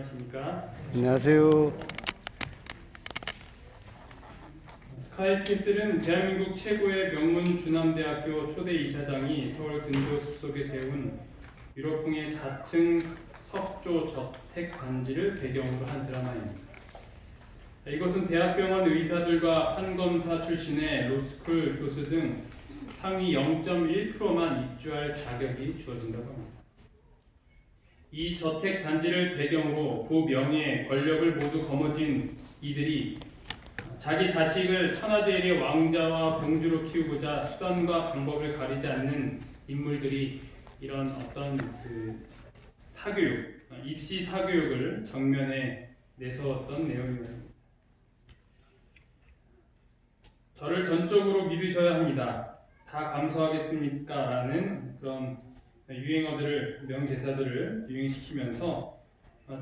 안녕하십니까. 안녕하세요. 스카이캐슬은 대한민국 최고의 명문 주남대학교 초대 이사장이 서울 근교 숲속에 세운 유럽풍의 4층 석조 저택 단지를 배경으로 한 드라마입니다. 이것은 대학병원 의사들과 판검사 출신의 로스쿨 교수 등 상위 0.1%만 입주할 자격이 주어진다고 합니다. 이 저택 단지를 배경으로 그 명예, 권력을 모두 거머쥔 이들이 자기 자식을 천하제일의 왕자와 공주로 키우고자 수단과 방법을 가리지 않는 인물들이 이런 어떤 사교육, 입시 사교육을 정면에 내세웠던 내용이었습니다. 저를 전적으로 믿으셔야 합니다. 다 감수하겠습니까? 라는 그런 유행어들을, 명대사들을 유행시키면서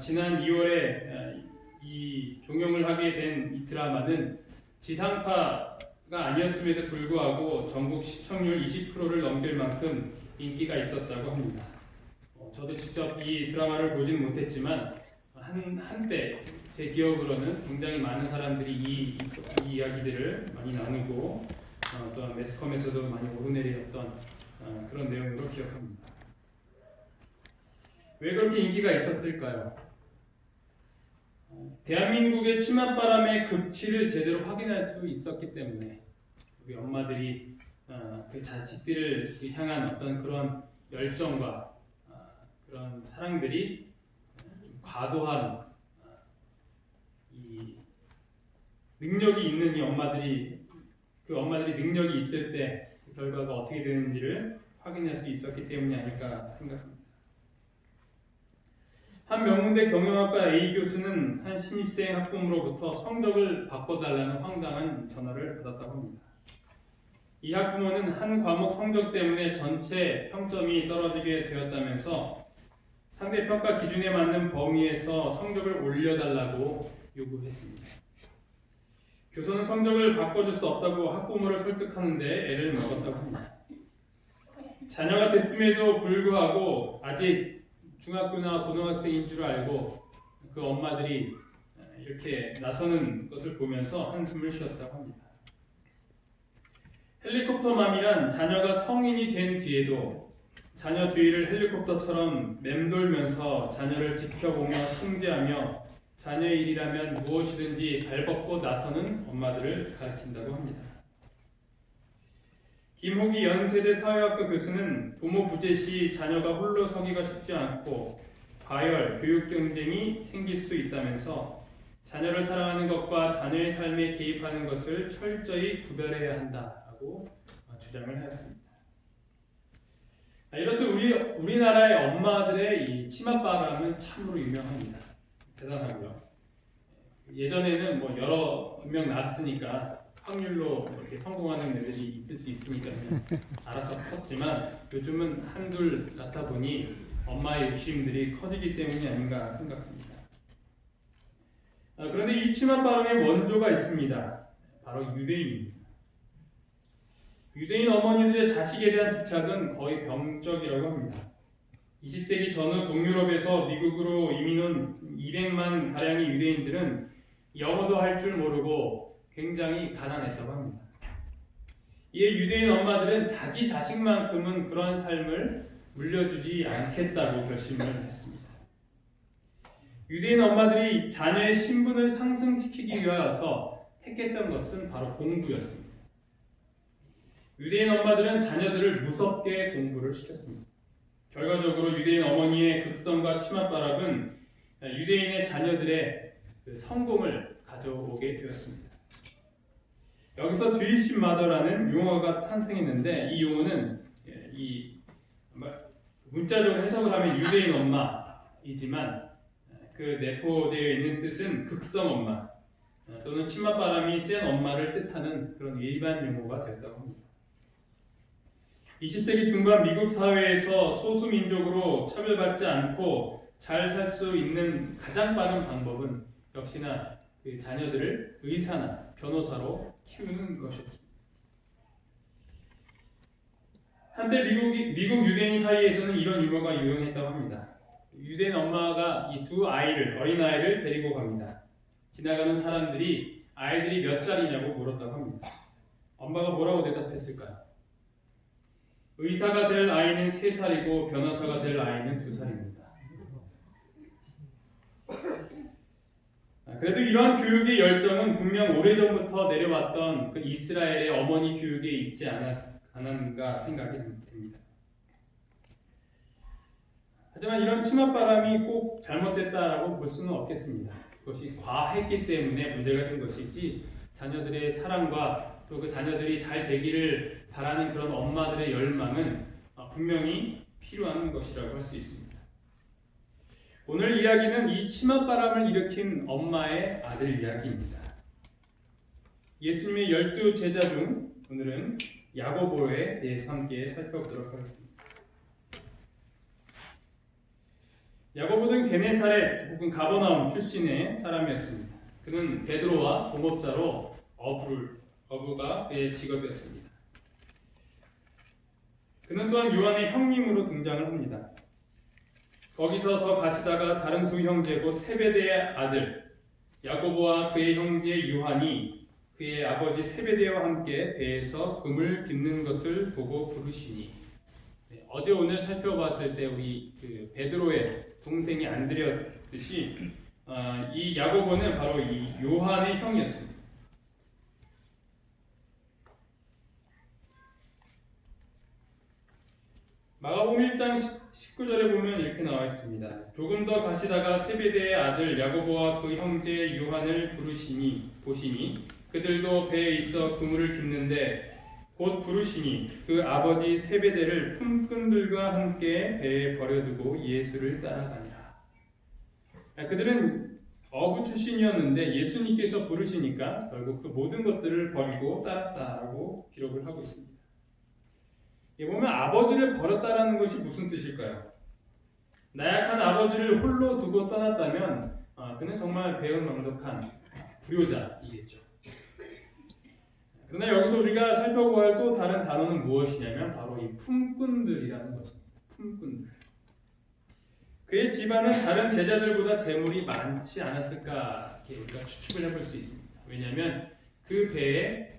지난 2월에 이 종영을 하게 된 이 드라마는 지상파가 아니었음에도 불구하고 전국 시청률 20%를 넘길 만큼 인기가 있었다고 합니다. 저도 직접 이 드라마를 보진 못했지만 한때 제 기억으로는 굉장히 많은 사람들이 이 이야기들을 많이 나누고 또한 매스컴에서도 많이 오르내리었던 그런 내용으로 기억합니다. 왜 그렇게 인기가 있었을까요? 대한민국의 치맛바람의 극치를 제대로 확인할 수 있었기 때문에 우리 엄마들이 그 자식들을 향한 어떤 그런 열정과 그런 사랑들이 좀 과도한 이 능력이 있는 이 엄마들이 그 엄마들이 능력이 있을 때 그 결과가 어떻게 되는지를 확인할 수 있었기 때문이 아닐까 생각합니다. 한 명문대 경영학과 A 교수는 한 신입생 학부모로부터 성적을 바꿔달라는 황당한 전화를 받았다고 합니다. 이 학부모는 한 과목 성적 때문에 전체 평점이 떨어지게 되었다면서 상대 평가 기준에 맞는 범위에서 성적을 올려달라고 요구했습니다. 교수는 성적을 바꿔줄 수 없다고 학부모를 설득하는데 애를 먹었다고 합니다. 자녀가 됐음에도 불구하고 아직 중학교나 고등학생인 줄 알고 그 엄마들이 이렇게 나서는 것을 보면서 한숨을 쉬었다고 합니다. 헬리콥터맘이란 자녀가 성인이 된 뒤에도 자녀 주위를 헬리콥터처럼 맴돌면서 자녀를 지켜보며 통제하며 자녀의 일이라면 무엇이든지 발벗고 나서는 엄마들을 가리킨다고 합니다. 김호기 연세대 사회학과 교수는 부모 부재 시 자녀가 홀로 서기가 쉽지 않고 과열, 교육 경쟁이 생길 수 있다면서 자녀를 사랑하는 것과 자녀의 삶에 개입하는 것을 철저히 구별해야 한다고 주장을 하였습니다. 이렇듯 우리나라의 엄마들의 이 치맛바람은 참으로 유명합니다. 대단하고요. 예전에는 뭐 여러 명 낳았으니까 확률로 이렇게 성공하는 애들이 있을 수 있으니까 알아서 컸지만 요즘은 한둘 낳다 보니 엄마의 욕심들이 커지기 때문이 아닌가 생각합니다. 그런데 이 치맛바람의 원조가 있습니다. 바로 유대인입니다. 유대인 어머니들의 자식에 대한 집착은 거의 병적이라고 합니다. 20세기 전후 동유럽에서 미국으로 이민 온 200만 가량의 유대인들은 영어도 할 줄 모르고 굉장히 가난했다고 합니다. 이에 유대인 엄마들은 자기 자식만큼은 그러한 삶을 물려주지 않겠다고 결심을 했습니다. 유대인 엄마들이 자녀의 신분을 상승시키기 위하여서 택했던 것은 바로 공부였습니다. 유대인 엄마들은 자녀들을 무섭게 공부를 시켰습니다. 결과적으로 유대인 어머니의 극성과 치맛바람은 유대인의 자녀들의 성공을 가져오게 되었습니다. 여기서 주이시 마더라는 용어가 탄생했는데 이 용어는 이 문자적으로 해석을 하면 유대인 엄마이지만 그 내포되어 있는 뜻은 극성 엄마 또는 치맛바람이 센 엄마를 뜻하는 그런 일반 용어가 되었다고 합니다. 20세기 중반 미국 사회에서 소수민족으로 차별받지 않고 잘 살 수 있는 가장 빠른 방법은 역시나 그 자녀들을 의사나 변호사로 키우는 것이었습니다. 한때 미국 유대인 사이에서는 이런 유머가 유행했다고 합니다. 유대인 엄마가 이 두 아이를, 어린아이를 데리고 갑니다. 지나가는 사람들이 아이들이 몇 살이냐고 물었다고 합니다. 엄마가 뭐라고 대답했을까요? 의사가 될 아이는 3살이고 변호사가 될 아이는 2살입니다. 그래도 이러한 교육의 열정은 분명 오래전부터 내려왔던 그 이스라엘의 어머니 교육에 있지 않았는가 생각이 됩니다. 하지만 이런 치맛바람이 꼭 잘못됐다라고 볼 수는 없겠습니다. 그것이 과했기 때문에 문제가 된 것이지 자녀들의 사랑과 또 그 자녀들이 잘 되기를 바라는 그런 엄마들의 열망은 분명히 필요한 것이라고 할 수 있습니다. 오늘 이야기는 이 치맛바람을 일으킨 엄마의 아들 이야기입니다. 예수님의 12 제자 중 오늘은 야고보에 대해서 함께 살펴보도록 하겠습니다. 야고보는 게네사렛 혹은 가버나움 출신의 사람이었습니다. 그는 베드로와 동업자로 어부가 그의 직업이었습니다. 그는 또한 요한의 형님으로 등장을 합니다. 거기서 더 가시다가 다른 두 형제 곧 세베대의 아들 야고보와 그의 형제 요한이 그의 아버지 세베대와 함께 배에서 금을 깁는 것을 보고 부르시니, 어제 오늘 살펴봤을 때 우리 그 베드로의 동생이 안드레였듯이 이 야고보는 바로 이 요한의 형이었습니다. 마가복음 1장 19절에 보면 이렇게 나와 있습니다. 조금 더 가시다가 세베대의 아들 야고보와 그 형제 요한을 보시니 그들도 배에 있어 그물을 깁는데 곧 부르시니 그 아버지 세베대를 품꾼들과 함께 배에 버려두고 예수를 따라가니라. 그들은 어부 출신이었는데 예수님께서 부르시니까 결국 그 모든 것들을 버리고 따랐다라고 기록을 하고 있습니다. 이 보면 아버지를 버렸다라는 것이 무슨 뜻일까요? 나약한 아버지를 홀로 두고 떠났다면 그는 정말 배은망덕한 불효자이겠죠. 그러나 여기서 우리가 살펴보아야 할 또 다른 단어는 무엇이냐면 바로 이 품꾼들이라는 것입니다. 품꾼들. 그의 집안은 다른 제자들보다 재물이 많지 않았을까 이렇게 우리가 추측을 해볼 수 있습니다. 왜냐하면 그 배에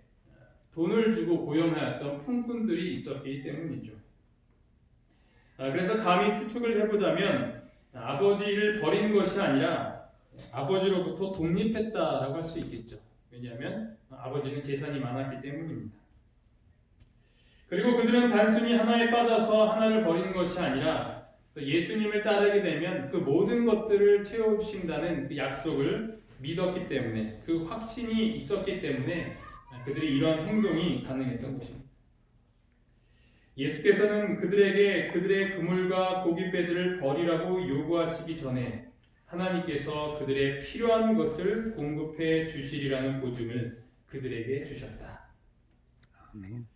돈을 주고 고용하였던 품꾼들이 있었기 때문이죠. 그래서 감히 추측을 해보자면 아버지를 버린 것이 아니라 아버지로부터 독립했다라고 할 수 있겠죠. 왜냐하면 아버지는 재산이 많았기 때문입니다. 그리고 그들은 단순히 하나에 빠져서 하나를 버리는 것이 아니라 예수님을 따르게 되면 그 모든 것들을 채워주신다는 그 약속을 믿었기 때문에, 그 확신이 있었기 때문에 그들이 이러한 행동이 가능했던 것입니다. 예수께서는 그들에게 그들의 그물과 고깃배들을 버리라고 요구하시기 전에 하나님께서 그들의 필요한 것을 공급해 주시리라는 보증을 그들에게 주셨다. 아멘.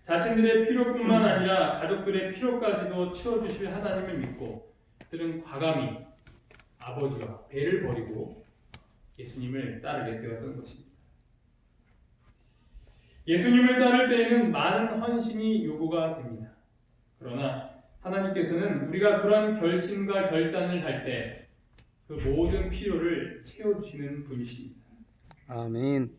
자신들의 필요뿐만 아니라 가족들의 필요까지도 채워주실 하나님을 믿고 그들은 과감히 아버지와 배를 버리고 예수님을 따르게 되었던 것입니다. 예수님을 따를 때에는 많은 헌신이 요구가 됩니다. 그러나 하나님께서는 우리가 그런 결심과 결단을 할 때 그 모든 필요를 채워주시는 분이십니다. 아멘.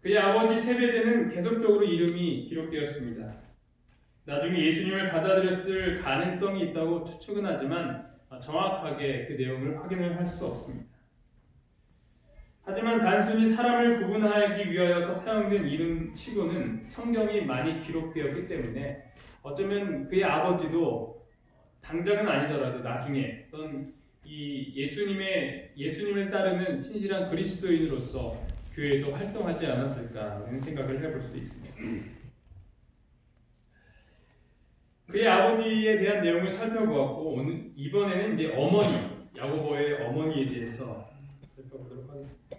그의 아버지 세베대는 계속적으로 이름이 기록되었습니다. 나중에 예수님을 받아들였을 가능성이 있다고 추측은 하지만 정확하게 그 내용을 확인을 할 수 없습니다. 하지만 단순히 사람을 구분하기 위하여서 사용된 이름치고는 성경이 많이 기록되었기 때문에 어쩌면 그의 아버지도 당장은 아니더라도 나중에 어떤 이 예수님을 따르는 신실한 그리스도인으로서 교회에서 활동하지 않았을까라는 생각을 해볼 수 있습니다. 그의 아버지에 대한 내용을 살펴보았고 이번에는 이제 어머니, 야고보의 어머니에 대해서 살펴보도록 하겠습니다.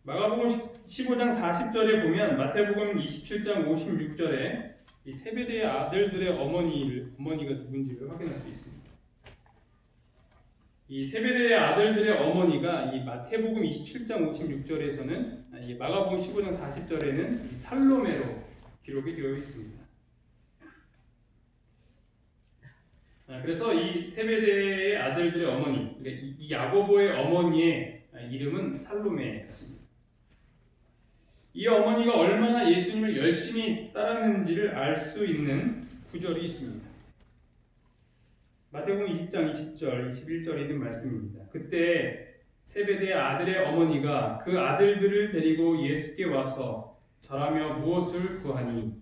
마가복음 15장 40절에 보면 마태복음 27장 56절에 이 세베대의 아들들의 어머니가 누군지를 확인할 수 있습니다. 이 세베대의 아들들의 어머니가 이 마태복음 27장 56절에서는 이 마가복음 15장 40절에는 살로메로 기록이 되어 있습니다. 그래서 이 세베대의 아들들의 어머니, 그러니까 이 야고보의 어머니의 이름은 살로메였습니다. 이 어머니가 얼마나 예수님을 열심히 따랐는지를 알 수 있는 구절이 있습니다. 마태복음 20장 20절, 21절에 있는 말씀입니다. 그때 세베대의 아들의 어머니가 그 아들들을 데리고 예수께 와서 절하며 무엇을 구하니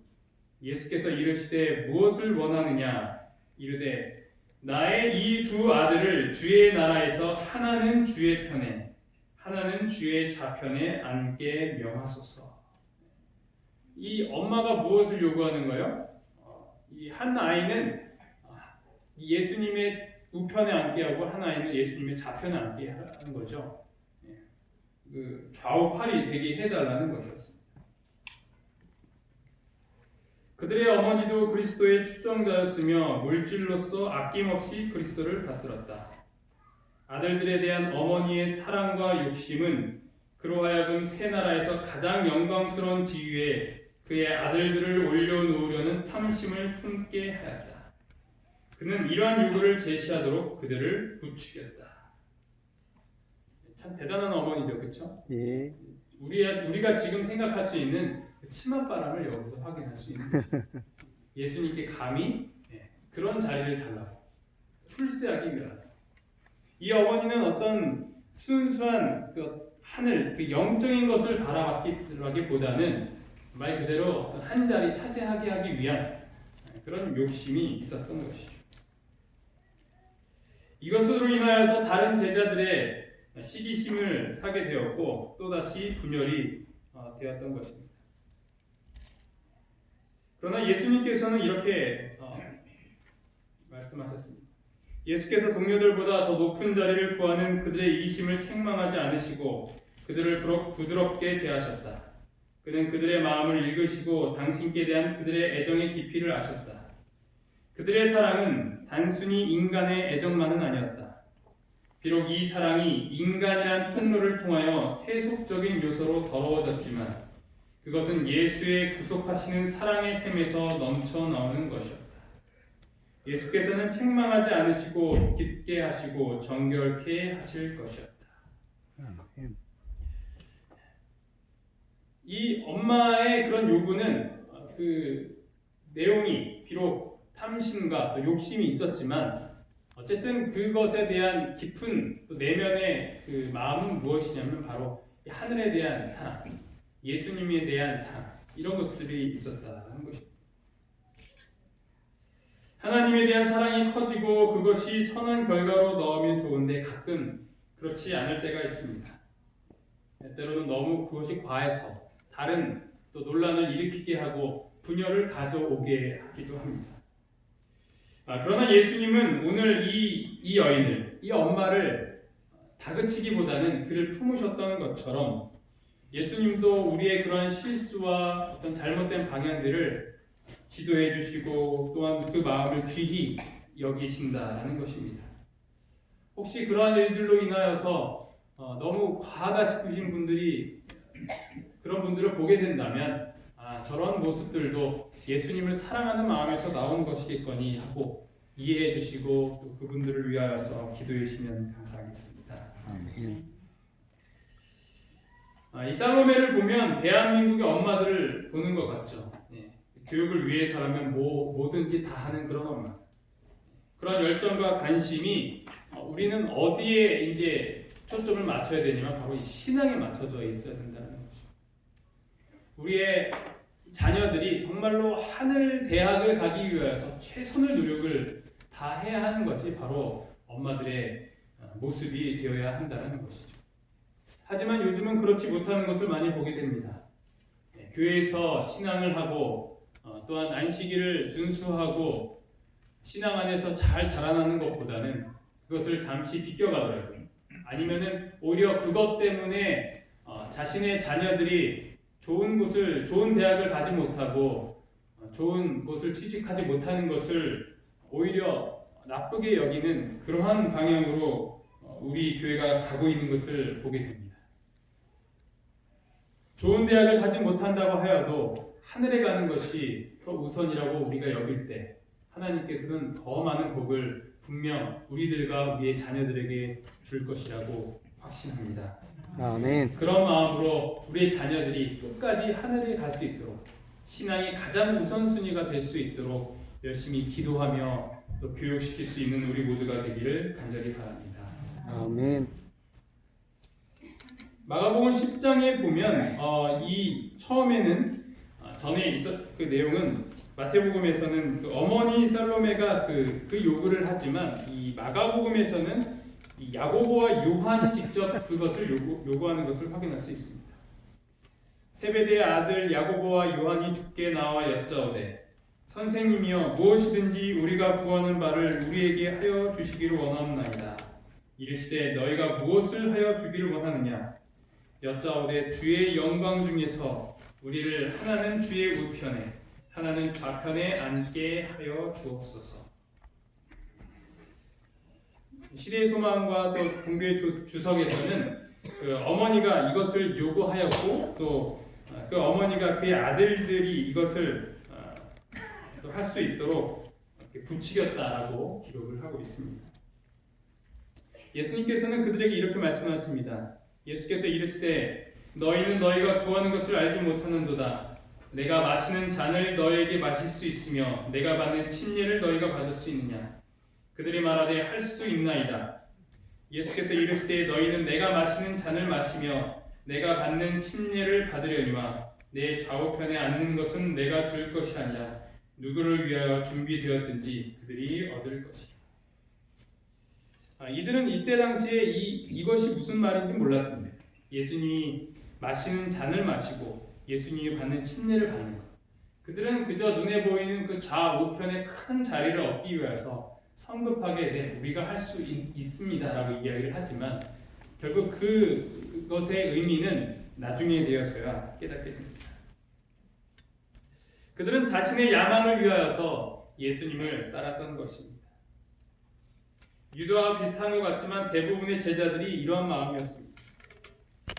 예수께서 이르시되 무엇을 원하느냐 이르되 나의 이 두 아들을 주의 나라에서 하나는 주의 편에 하나는 주의 좌편에 앉게 명하소서. 이 엄마가 무엇을 요구하는 거예요? 이 한 아이는 예수님의 우편에 앉게 하고 한 아이는 예수님의 좌편에 앉게 하는 거죠. 그 좌우팔이 되게 해달라는 것이었습니다. 그들의 어머니도 그리스도의 추종자였으며 물질로서 아낌없이 그리스도를 받들었다. 아들들에 대한 어머니의 사랑과 욕심은 그로 하여금 새 나라에서 가장 영광스러운 지위에 그의 아들들을 올려놓으려는 탐심을 품게 하였다. 그는 이러한 요구를 제시하도록 그들을 부추겼다. 참 대단한 어머니죠, 그렇죠? 예. 우리가 지금 생각할 수 있는 치맛바람을 여기서 확인할 수 있는 것입니다. 예수님께 감히 그런 자리를 달라고 출세하기 위해서. 이 어머니는 어떤 순수한 그 하늘, 그 영적인 것을 바라봤기보다는 말 그대로 한 자리 차지하게 하기 위한 그런 욕심이 있었던 것이죠. 이것으로 인하여서 다른 제자들의 시기심을 사게 되었고 또다시 분열이 되었던 것입니다. 그러나 예수님께서는 이렇게 말씀하셨습니다. 예수께서 동료들보다 더 높은 자리를 구하는 그들의 이기심을 책망하지 않으시고 그들을 부드럽게 대하셨다. 그는 그들의 마음을 읽으시고 당신께 대한 그들의 애정의 깊이를 아셨다. 그들의 사랑은 단순히 인간의 애정만은 아니었다. 비록 이 사랑이 인간이란 통로를 통하여 세속적인 요소로 더러워졌지만 그것은 예수의 구속하시는 사랑의 샘에서 넘쳐나오는 것이었다. 예수께서는 책망하지 않으시고 깊게 하시고 정결케 하실 것이었다. 이 엄마의 그런 요구는 그 내용이 비록 탐심과 또 욕심이 있었지만 어쨌든 그것에 대한 깊은 또 내면의 그 마음은 무엇이냐면 바로 하늘에 대한 사랑, 예수님에 대한 사랑 이런 것들이 있었다는 것입니다. 하나님에 대한 사랑이 커지고 그것이 선한 결과로 나오면 좋은데 가끔 그렇지 않을 때가 있습니다. 때로는 너무 그것이 과해서 다른 또 논란을 일으키게 하고 분열을 가져오게 하기도 합니다. 그러나 예수님은 오늘 이 여인을, 이 엄마를 다그치기보다는 그를 품으셨던 것처럼 예수님도 우리의 그러한 실수와 어떤 잘못된 방향들을 지도해 주시고 또한 그 마음을 귀히 여기신다라는 것입니다. 혹시 그러한 일들로 인하여서 너무 과하다 싶으신 분들이 그런 분들을 보게 된다면 저런 모습들도 예수님을 사랑하는 마음에서 나온 것이겠거니 하고 이해해 주시고 또 그분들을 위하여서 기도해 주시면 감사하겠습니다. 아멘. 이 살로메를 보면 대한민국의 엄마들을 보는 것 같죠. 교육을 위해서라면 뭐든지 다 하는 그런 엄마. 그런 열정과 관심이 우리는 어디에 이제 초점을 맞춰야 되냐면 바로 이 신앙에 맞춰져 있어야 된다는 거죠. 우리의 자녀들이 정말로 하늘 대학을 가기 위해서 최선의 노력을 다 해야 하는 것이 바로 엄마들의 모습이 되어야 한다는 것이죠. 하지만 요즘은 그렇지 못하는 것을 많이 보게 됩니다. 교회에서 신앙을 하고 또한 안식일을 준수하고 신앙 안에서 잘 자라나는 것보다는 그것을 잠시 비껴가더라도 아니면은 오히려 그것 때문에 자신의 자녀들이 좋은 대학을 가지 못하고 좋은 곳을 취직하지 못하는 것을 오히려 나쁘게 여기는 그러한 방향으로 우리 교회가 가고 있는 것을 보게 됩니다. 좋은 대학을 가지 못한다고 하여도 하늘에 가는 것이 더 우선이라고 우리가 여길 때 하나님께서는 더 많은 복을 분명 우리들과 우리의 자녀들에게 줄 것이라고 확신합니다. 아멘. 그런 마음으로 우리의 자녀들이 끝까지 하늘에 갈 수 있도록 신앙의 가장 우선순위가 될 수 있도록 열심히 기도하며 또 교육시킬 수 있는 우리 모두가 되기를 간절히 바랍니다. 아멘. 마가복음 10장에 보면 이 처음에는 전에 있었 그 내용은 마태복음에서는 그 어머니 살로메가 그 요구를 하지만 이 마가복음에서는 이 야고보와 요한이 직접 그것을 요구하는 것을 확인할 수 있습니다. 세베대의 아들 야고보와 요한이 주께 나와 여짜오되 선생님이여 무엇이든지 우리가 구하는 바를 우리에게 하여 주시기를 원하옵나이다. 이르시되 너희가 무엇을 하여 주기를 원하느냐? 여짜오되 주의 영광 중에서 우리를 하나는 주의 우편에 하나는 좌편에 앉게 하여 주옵소서. 시대의 소망과 또 공교의 주석에서는 그 어머니가 이것을 요구하였고 또 그 어머니가 그의 아들들이 이것을 할 수 있도록 부추겼다라고 기록을 하고 있습니다. 예수님께서는 그들에게 이렇게 말씀하십니다. 예수께서 이르시되 너희는 너희가 구하는 것을 알지 못하는도다. 내가 마시는 잔을 너희에게 마실 수 있으며 내가 받는 침례를 너희가 받을 수 있느냐? 그들이 말하되 할 수 있나이다. 예수께서 이르시되 너희는 내가 마시는 잔을 마시며 내가 받는 침례를 받으려니와 내 좌우편에 앉는 것은 내가 줄 것이 아니라 누구를 위하여 준비되었든지 그들이 얻을 것이다. 이들은 이때 당시에 이것이 무슨 말인지 몰랐습니다. 예수님이 마시는 잔을 마시고 예수님이 받는 침례를 받는 것. 그들은 그저 눈에 보이는 그 좌우편의 큰 자리를 얻기 위해서 성급하게 우리가 할 수 있습니다라고 이야기를 하지만 결국 그것의 의미는 나중에 되어서야 깨닫게 됩니다. 그들은 자신의 야망을 위하여서 예수님을 따랐던 것입니다. 유다와 비슷한 것 같지만 대부분의 제자들이 이러한 마음이었습니다.